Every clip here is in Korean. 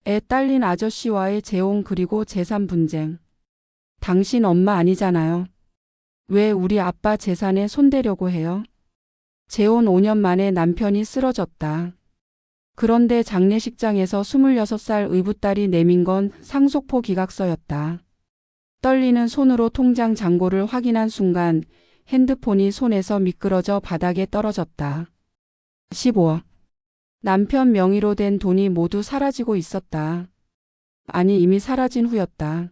애 딸린 아저씨와의 재혼 그리고 재산 분쟁. 당신 엄마 아니잖아요. 왜 우리 아빠 재산에 손대려고 해요? 재혼 5년 만에 남편이 쓰러졌다. 그런데 장례식장에서 26살 의붓딸이 내민 건 상속포 기각서였다. 떨리는 손으로 통장 잔고를 확인한 순간 핸드폰이 손에서 미끄러져 바닥에 떨어졌다. 15억. 남편 명의로 된 돈이 모두 사라지고 있었다. 아니 이미 사라진 후였다.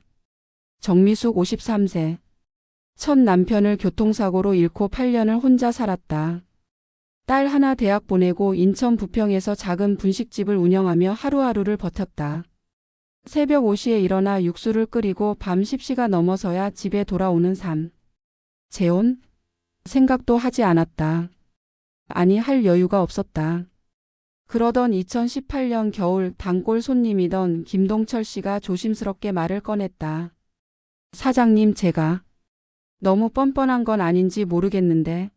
정미숙 53세. 첫 남편을 교통사고로 잃고 8년을 혼자 살았다. 딸 하나 대학 보내고 인천 부평에서 작은 분식집을 운영하며 하루하루를 버텼다. 새벽 5시에 일어나 육수를 끓이고 밤 10시가 넘어서야 집에 돌아오는 삶. 재혼? 생각도 하지 않았다. 아니 할 여유가 없었다. 그러던 2018년 겨울 단골 손님이던 김동철 씨가 조심스럽게 말을 꺼냈다. 사장님 제가 너무 뻔뻔한 건 아닌지 모르겠는데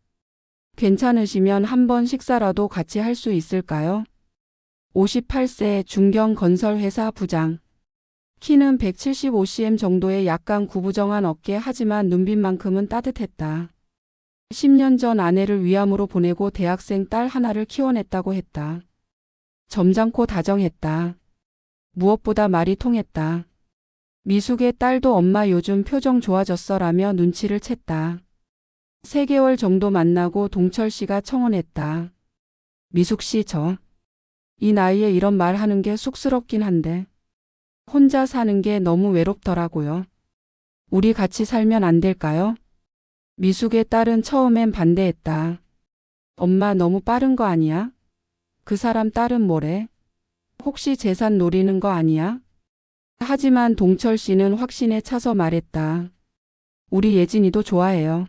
괜찮으시면 한번 식사라도 같이 할 수 있을까요? 58세 중견건설회사 부장. 키는 175cm 정도의 약간 구부정한 어깨 하지만 눈빛만큼은 따뜻했다. 10년 전 아내를 위암으로 보내고 대학생 딸 하나를 키워냈다고 했다. 점잖고 다정했다. 무엇보다 말이 통했다. 미숙의 딸도 엄마 요즘 표정 좋아졌어라며 눈치를 챘다. 3개월 정도 만나고 동철 씨가 청혼했다. 미숙 씨 이 나이에 이런 말 하는 게 쑥스럽긴 한데 혼자 사는 게 너무 외롭더라고요. 우리 같이 살면 안 될까요? 미숙의 딸은 처음엔 반대했다. 엄마 너무 빠른 거 아니야? 그 사람 딸은 뭐래? 혹시 재산 노리는 거 아니야? 하지만 동철 씨는 확신에 차서 말했다. 우리 예진이도 좋아해요.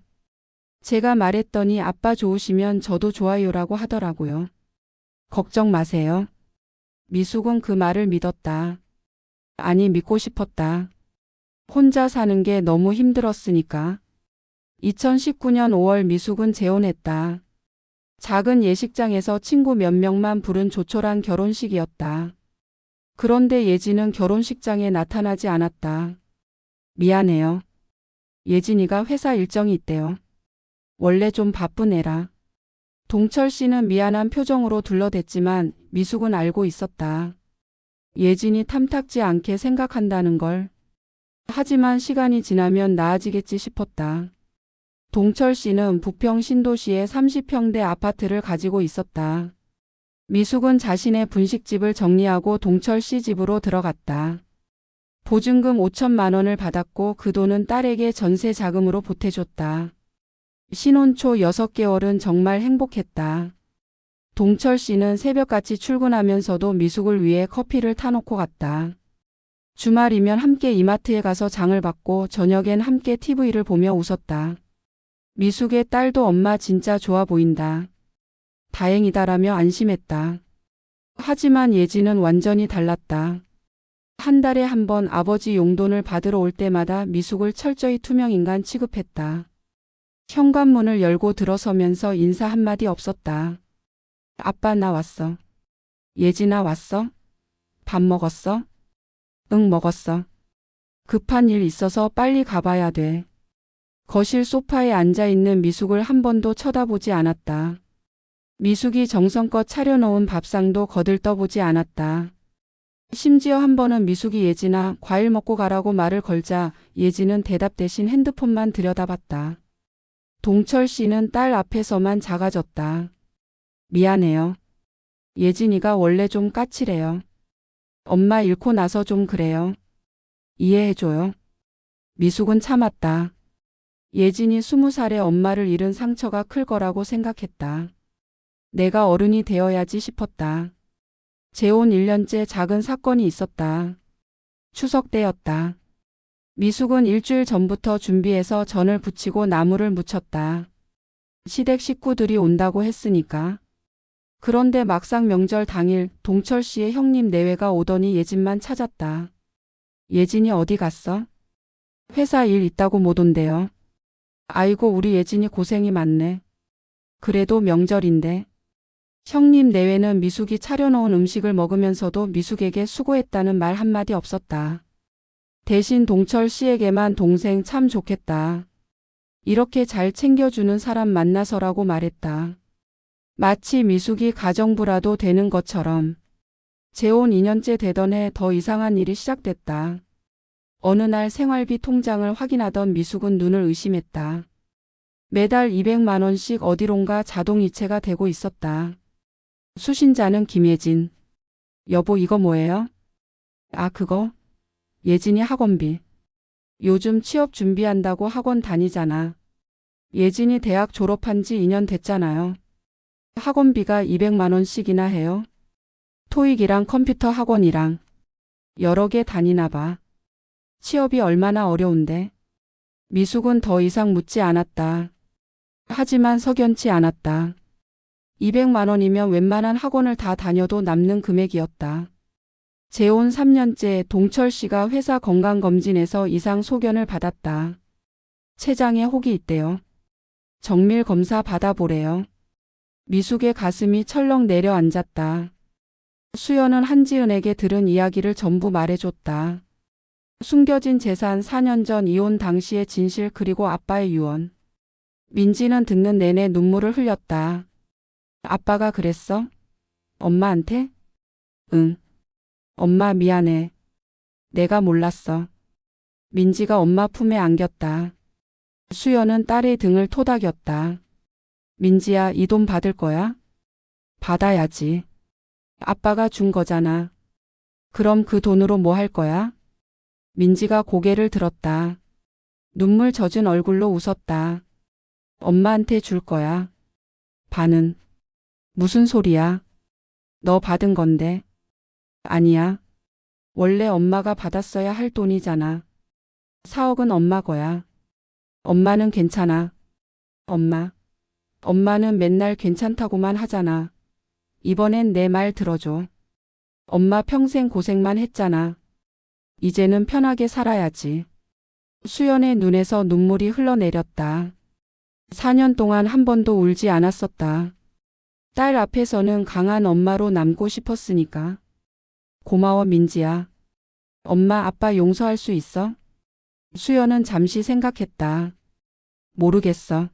제가 말했더니 아빠 좋으시면 저도 좋아요라고 하더라고요. 걱정 마세요. 미숙은 그 말을 믿었다. 아니 믿고 싶었다. 혼자 사는 게 너무 힘들었으니까. 2019년 5월 미숙은 재혼했다. 작은 예식장에서 친구 몇 명만 부른 조촐한 결혼식이었다. 그런데 예진은 결혼식장에 나타나지 않았다. 미안해요. 예진이가 회사 일정이 있대요. 원래 좀 바쁜 애라. 동철 씨는 미안한 표정으로 둘러댔지만 미숙은 알고 있었다. 예진이 탐탁지 않게 생각한다는 걸. 하지만 시간이 지나면 나아지겠지 싶었다. 동철 씨는 부평 신도시에 30평대 아파트를 가지고 있었다. 미숙은 자신의 분식집을 정리하고 동철 씨 집으로 들어갔다. 보증금 5천만 원을 받았고 그 돈은 딸에게 전세 자금으로 보태줬다. 신혼 초 6개월은 정말 행복했다. 동철 씨는 새벽같이 출근하면서도 미숙을 위해 커피를 타놓고 갔다. 주말이면 함께 이마트에 가서 장을 받고 저녁엔 함께 TV를 보며 웃었다. 미숙의 딸도 엄마 진짜 좋아 보인다. 다행이다라며 안심했다. 하지만 예진은 완전히 달랐다. 한 달에 한 번 아버지 용돈을 받으러 올 때마다 미숙을 철저히 투명인간 취급했다. 현관문을 열고 들어서면서 인사 한마디 없었다. 아빠 나 왔어. 예진아 왔어? 밥 먹었어? 응 먹었어. 급한 일 있어서 빨리 가봐야 돼. 거실 소파에 앉아있는 미숙을 한 번도 쳐다보지 않았다. 미숙이 정성껏 차려놓은 밥상도 거들떠보지 않았다. 심지어 한 번은 미숙이 예진아 과일 먹고 가라고 말을 걸자 예진은 대답 대신 핸드폰만 들여다봤다. 동철 씨는 딸 앞에서만 작아졌다. 미안해요. 예진이가 원래 좀 까칠해요. 엄마 잃고 나서 좀 그래요. 이해해줘요. 미숙은 참았다. 예진이 20살에 엄마를 잃은 상처가 클 거라고 생각했다. 내가 어른이 되어야지 싶었다. 재혼 1년째 작은 사건이 있었다. 추석 때였다. 미숙은 일주일 전부터 준비해서 전을 부치고 나무를 묻혔다. 시댁 식구들이 온다고 했으니까. 그런데 막상 명절 당일 동철 씨의 형님 내외가 오더니 예진만 찾았다. 예진이 어디 갔어? 회사 일 있다고 못 온대요. 아이고 우리 예진이 고생이 많네. 그래도 명절인데. 형님 내외는 미숙이 차려놓은 음식을 먹으면서도 미숙에게 수고했다는 말 한마디 없었다. 대신 동철 씨에게만 동생 참 좋겠다. 이렇게 잘 챙겨주는 사람 만나서라고 말했다. 마치 미숙이 가정부라도 되는 것처럼. 재혼 2년째 되던 해 더 이상한 일이 시작됐다. 어느 날 생활비 통장을 확인하던 미숙은 눈을 의심했다. 매달 200만 원씩 어디론가 자동이체가 되고 있었다. 수신자는 김예진. 여보 이거 뭐예요? 아 그거? 예진이 학원비. 요즘 취업 준비한다고 학원 다니잖아. 예진이 대학 졸업한 지 2년 됐잖아요. 학원비가 200만 원씩이나 해요. 토익이랑 컴퓨터 학원이랑 여러 개 다니나 봐. 취업이 얼마나 어려운데. 미숙은 더 이상 묻지 않았다. 하지만 석연치 않았다. 200만 원이면 웬만한 학원을 다 다녀도 남는 금액이었다. 재혼 3년째 동철 씨가 회사 건강검진에서 이상 소견을 받았다. 췌장에 혹이 있대요. 정밀 검사 받아보래요. 미숙의 가슴이 철렁 내려앉았다. 수연은 한지은에게 들은 이야기를 전부 말해줬다. 숨겨진 재산 4년 전 이혼 당시의 진실 그리고 아빠의 유언. 민지는 듣는 내내 눈물을 흘렸다. 아빠가 그랬어? 엄마한테? 응. 엄마 미안해. 내가 몰랐어. 민지가 엄마 품에 안겼다. 수연은 딸의 등을 토닥였다. 민지야, 이 돈 받을 거야? 받아야지. 아빠가 준 거잖아. 그럼 그 돈으로 뭐 할 거야? 민지가 고개를 들었다. 눈물 젖은 얼굴로 웃었다. 엄마한테 줄 거야. 반은. 무슨 소리야? 너 받은 건데. 아니야. 원래 엄마가 받았어야 할 돈이잖아. 4억은 엄마 거야. 엄마는 괜찮아. 엄마는 맨날 괜찮다고만 하잖아. 이번엔 내 말 들어줘. 엄마 평생 고생만 했잖아. 이제는 편하게 살아야지. 수연의 눈에서 눈물이 흘러내렸다. 4년 동안 한 번도 울지 않았었다. 딸 앞에서는 강한 엄마로 남고 싶었으니까. 고마워 민지야. 엄마 아빠 용서할 수 있어? 수연은 잠시 생각했다. 모르겠어.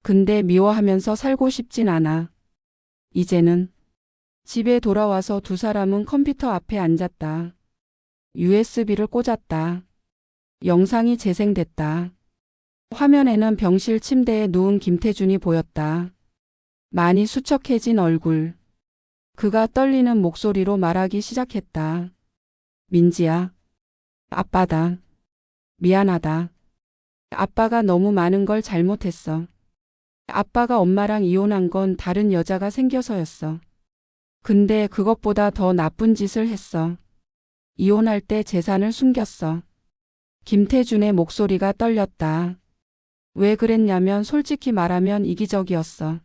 근데 미워하면서 살고 싶진 않아. 이제는. 집에 돌아와서 두 사람은 컴퓨터 앞에 앉았다. USB를 꽂았다. 영상이 재생됐다. 화면에는 병실 침대에 누운 김태준이 보였다. 많이 수척해진 얼굴. 그가 떨리는 목소리로 말하기 시작했다. 민지야. 아빠다. 미안하다. 아빠가 너무 많은 걸 잘못했어. 아빠가 엄마랑 이혼한 건 다른 여자가 생겨서였어. 근데 그것보다 더 나쁜 짓을 했어. 이혼할 때 재산을 숨겼어. 김태준의 목소리가 떨렸다. 왜 그랬냐면 솔직히 말하면 이기적이었어.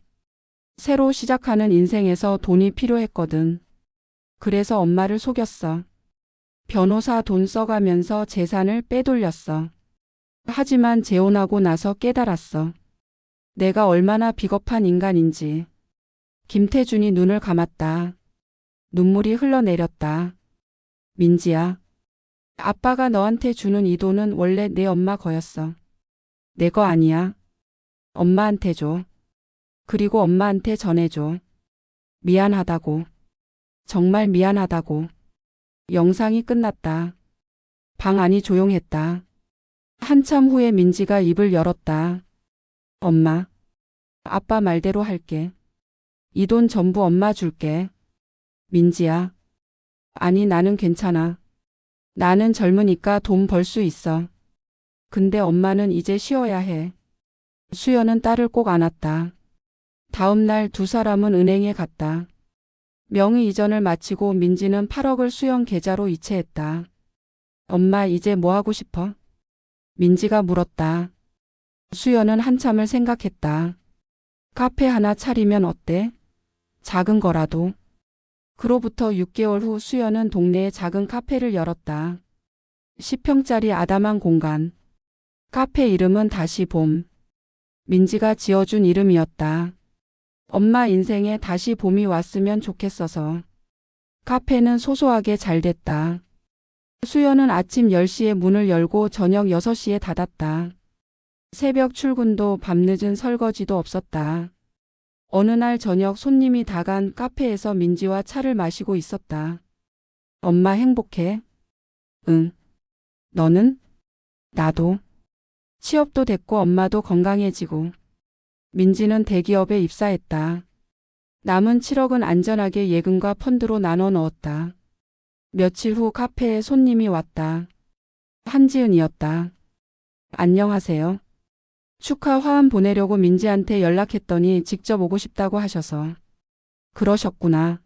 새로 시작하는 인생에서 돈이 필요했거든. 그래서 엄마를 속였어. 변호사 돈 써가면서 재산을 빼돌렸어. 하지만 재혼하고 나서 깨달았어. 내가 얼마나 비겁한 인간인지. 김태준이 눈을 감았다. 눈물이 흘러내렸다. 민지야. 아빠가 너한테 주는 이 돈은 원래 내 엄마 거였어. 내 거 아니야. 엄마한테 줘. 그리고 엄마한테 전해줘. 미안하다고. 정말 미안하다고. 영상이 끝났다. 방 안이 조용했다. 한참 후에 민지가 입을 열었다. 엄마. 아빠 말대로 할게. 이 돈 전부 엄마 줄게. 민지야. 아니 나는 괜찮아. 나는 젊으니까 돈 벌 수 있어. 근데 엄마는 이제 쉬어야 해. 수연은 딸을 꼭 안았다. 다음 날 두 사람은 은행에 갔다. 명의 이전을 마치고 민지는 8억을 수연 계좌로 이체했다. 엄마 이제 뭐 하고 싶어? 민지가 물었다. 수연은 한참을 생각했다. 카페 하나 차리면 어때? 작은 거라도. 그로부터 6개월 후 수연은 동네에 작은 카페를 열었다. 10평짜리 아담한 공간. 카페 이름은 다시 봄. 민지가 지어준 이름이었다. 엄마 인생에 다시 봄이 왔으면 좋겠어서. 카페는 소소하게 잘 됐다. 수연은 아침 10시에 문을 열고 저녁 6시에 닫았다. 새벽 출근도 밤늦은 설거지도 없었다. 어느 날 저녁 손님이 다 간 카페에서 민지와 차를 마시고 있었다. 엄마 행복해? 응. 너는? 나도. 취업도 됐고 엄마도 건강해지고. 민지는 대기업에 입사했다. 남은 7억은 안전하게 예금과 펀드로 나눠 넣었다. 며칠 후 카페에 손님이 왔다. 한지은이었다. 안녕하세요. 축하 화환 보내려고 민지한테 연락했더니 직접 오고 싶다고 하셔서. 그러셨구나.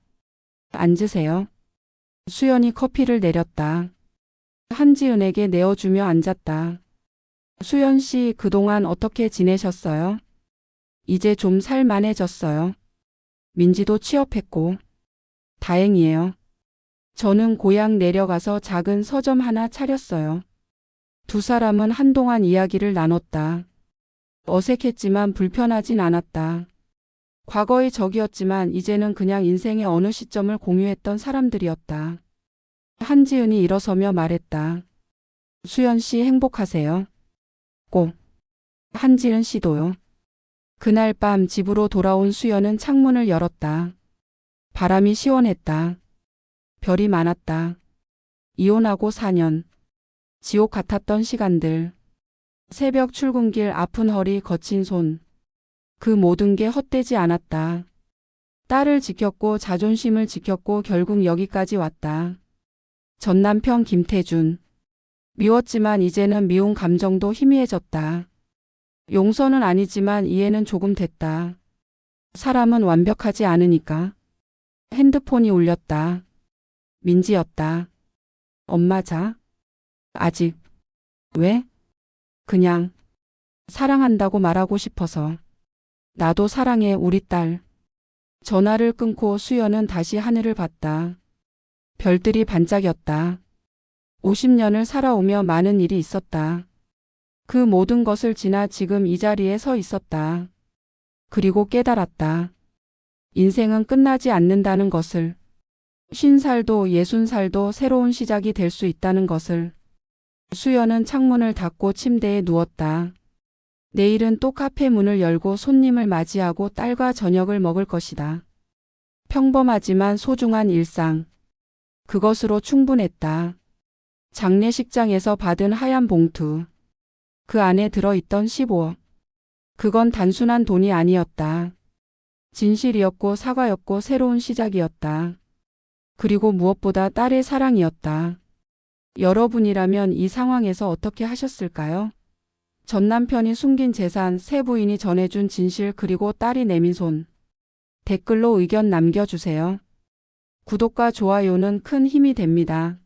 앉으세요. 수연이 커피를 내렸다. 한지은에게 내어주며 앉았다. 수연 씨, 그동안 어떻게 지내셨어요? 이제 좀 살만해졌어요. 민지도 취업했고. 다행이에요. 저는 고향 내려가서 작은 서점 하나 차렸어요. 두 사람은 한동안 이야기를 나눴다. 어색했지만 불편하진 않았다. 과거의 적이었지만 이제는 그냥 인생의 어느 시점을 공유했던 사람들이었다. 한지은이 일어서며 말했다. 수연 씨 행복하세요? 꼭. 한지은 씨도요. 그날 밤 집으로 돌아온 수연은 창문을 열었다. 바람이 시원했다. 별이 많았다. 이혼하고 4년. 지옥 같았던 시간들. 새벽 출근길, 아픈 허리, 거친 손. 그 모든 게 헛되지 않았다. 딸을 지켰고 자존심을 지켰고 결국 여기까지 왔다. 전 남편 김태준. 미웠지만 이제는 미운 감정도 희미해졌다. 용서는 아니지만 이해는 조금 됐다. 사람은 완벽하지 않으니까. 핸드폰이 울렸다. 민지였다. 엄마 자? 아직. 왜? 그냥 사랑한다고 말하고 싶어서. 나도 사랑해 우리 딸. 전화를 끊고 수연은 다시 하늘을 봤다. 별들이 반짝였다. 50년을 살아오며 많은 일이 있었다. 그 모든 것을 지나 지금 이 자리에 서 있었다. 그리고 깨달았다. 인생은 끝나지 않는다는 것을. 50살도 60살도 새로운 시작이 될 수 있다는 것을. 수연은 창문을 닫고 침대에 누웠다. 내일은 또 카페 문을 열고 손님을 맞이하고 딸과 저녁을 먹을 것이다. 평범하지만 소중한 일상. 그것으로 충분했다. 장례식장에서 받은 하얀 봉투. 그 안에 들어있던 15억. 그건 단순한 돈이 아니었다. 진실이었고 사과였고 새로운 시작이었다. 그리고 무엇보다 딸의 사랑이었다. 여러분이라면 이 상황에서 어떻게 하셨을까요? 전 남편이 숨긴 재산, 새 부인이 전해준 진실, 그리고 딸이 내민 손. 댓글로 의견 남겨주세요. 구독과 좋아요는 큰 힘이 됩니다.